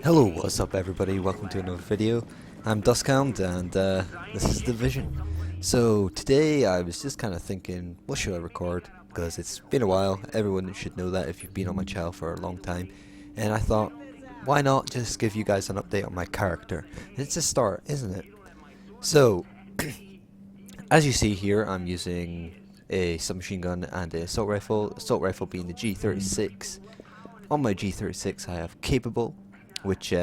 Hello, what's up everybody, welcome to another video. I'm DuskHound and this is The Vision. So today I was just kind of thinking, what should I record? Because it's been a while, everyone should know that if you've been on my channel for a long time. And I thought, why not just give you guys an update on my character? It's a start, isn't it? So, as you see here, I'm using a submachine gun and a assault rifle being the G36. On my G36 I have capable, which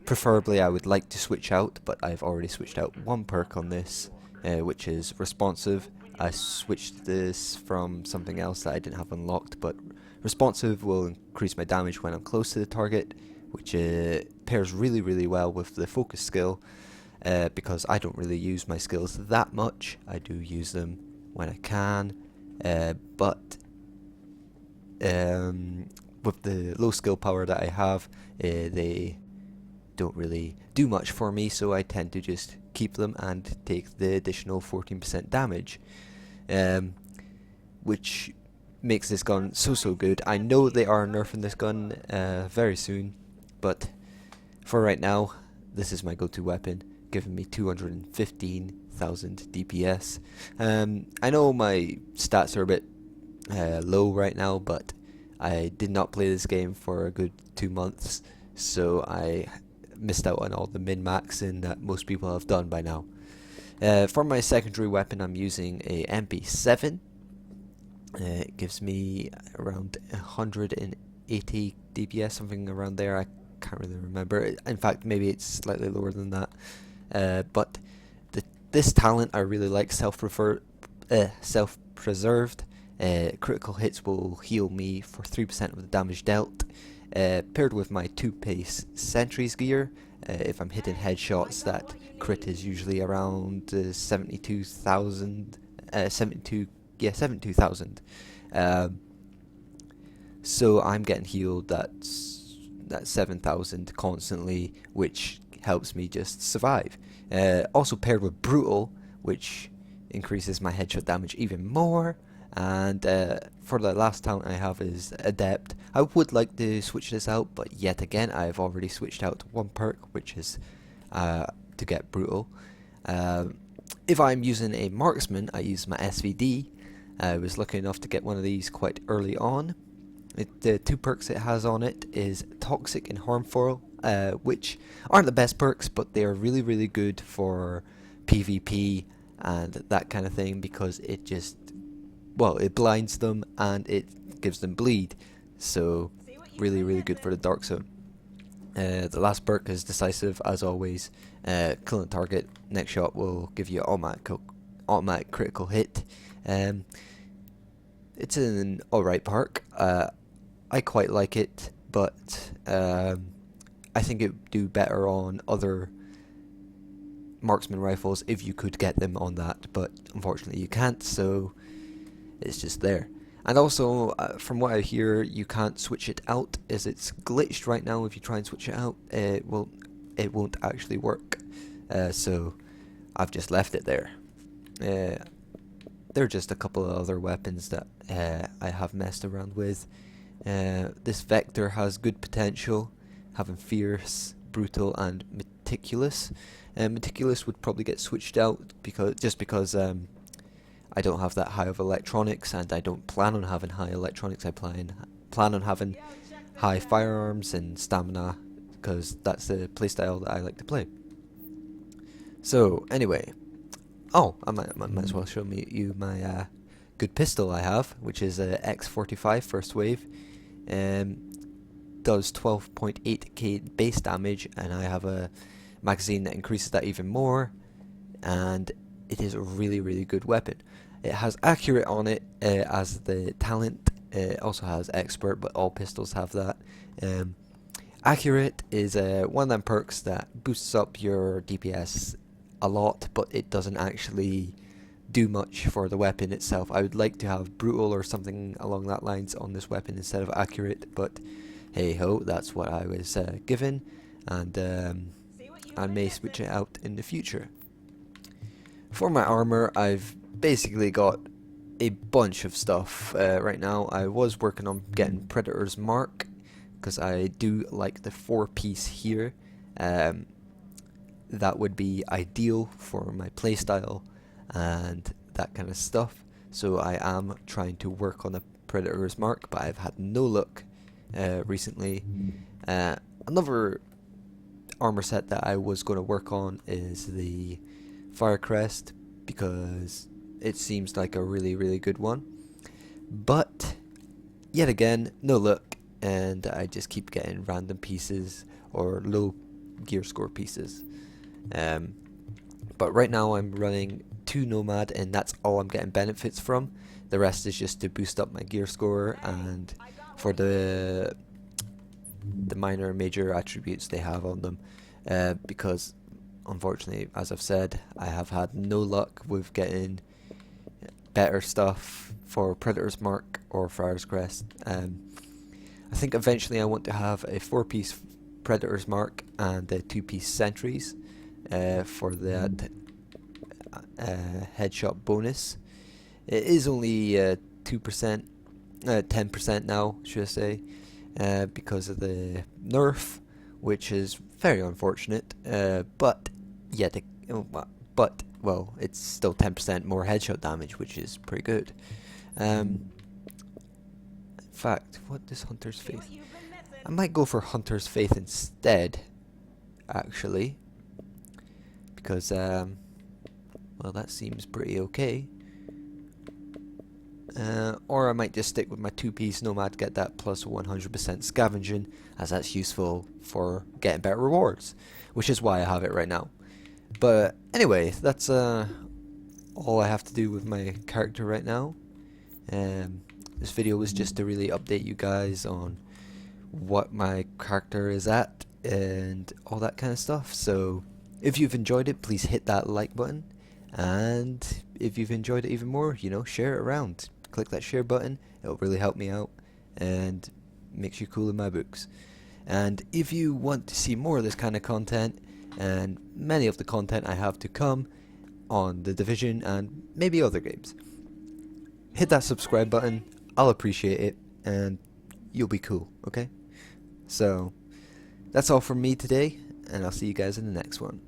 preferably I would like to switch out, but I've already switched out one perk on this, which is responsive. I switched this from something else that I didn't have unlocked, but responsive will increase my damage when I'm close to the target, which pairs really well with the focus skill, because I don't really use my skills that much. I do use them when I can, but with the low skill power that I have, they don't really do much for me, so I tend to just keep them and take the additional 14% damage, which makes this gun so good. I know they are nerfing this gun very soon, but for right now this is my go-to weapon, giving me 215,000 DPS. I know my stats are a bit low right now, but I did not play this game for a good 2 months, so I missed out on all the min-maxing that most people have done by now. For my secondary weapon I'm using a MP7. It gives me around 180 DPS, something around there, I can't really remember. In fact, maybe it's slightly lower than that. But this talent I really like, self-preserved. Critical hits will heal me for 3% of the damage dealt. Paired with my 2-pace sentries gear, if I'm hitting headshots, that crit is usually around 72,000. So I'm getting healed that's 7,000 constantly, which helps me just survive. Also paired with brutal, which increases my headshot damage even more. And for the last talent I have is adept. I would like to switch this out, but yet again I've already switched out one perk, which is to get brutal. If I'm using a marksman, I use my SVD. I was lucky enough to get one of these quite early on. The 2 perks it has on it is toxic and harmful, which aren't the best perks, but they are really good for PvP and that kind of thing, because it just, well, it blinds them and it gives them bleed, so really good for the dark zone. The last perk is decisive, as always. Killing a target, next shot will give you automatic critical hit. It's an alright perk. I quite like it, but I think it would do better on other marksman rifles if you could get them on that, but unfortunately you can't, so it's just there. And also, from what I hear, you can't switch it out, as it's glitched right now. If you try and switch it out, it won't actually work. So I've just left it there. There are just a couple of other weapons that I have messed around with. This Vector has good potential, having fierce, brutal, and meticulous. Meticulous would probably get switched out because I don't have that high of electronics, and I don't plan on having high electronics. I plan on having high firearms and stamina, because that's the playstyle that I like to play. So anyway, I might as well show you my good pistol I have, which is a X45 first wave. Does 12.8k base damage, and I have a magazine that increases that even more, and it is a really good weapon. It has accurate on it as the talent. It also has expert, but all pistols have that. Accurate is one of them perks that boosts up your DPS a lot, but it doesn't actually do much for the weapon itself. I would like to have brutal or something along that lines on this weapon instead of accurate, but hey ho, that's what I was given, and I may switch it out in the future. For my armor, I've basically got a bunch of stuff right now. I was working on getting Predator's Mark, because I do like the 4-piece here. That would be ideal for my playstyle and that kind of stuff. So I am trying to work on a Predator's Mark, but I've had no luck recently. Another armor set that I was going to work on is the Fire Crest, because it seems like a really good one. But yet again, no luck, and I just keep getting random pieces or low gear score pieces. But right now I'm running 2 Nomad, and that's all I'm getting benefits from. The rest is just to boost up my gear score and for the minor and major attributes they have on them, because unfortunately, as I've said, I have had no luck with getting better stuff for Predator's Mark or Fire's Crest. I think eventually I want to have a 4-piece Predator's Mark and the 2-piece Sentries for that headshot bonus. It is only 2%, 10% now, should I say, because of the nerf, which is very unfortunate. But it's still 10% more headshot damage, which is pretty good. In fact, what is Hunter's Faith? I might go for Hunter's Faith instead, actually, because well, that seems pretty okay. Or I might just stick with my 2-piece Nomad, get that plus 100% scavenging, as that's useful for getting better rewards, which is why I have it right now. But anyway, that's all I have to do with my character right now. This video was just to really update you guys on what my character is at and all that kind of stuff. So if you've enjoyed it, please hit that like button, and if you've enjoyed it even more, share it around. Click that share button, it'll really help me out and makes you cool in my books. And if you want to see more of this kind of content and many of the content I have to come on The Division and maybe other games, hit that subscribe button. I'll appreciate it and you'll be cool, okay? So that's all from me today, and I'll see you guys in the next one.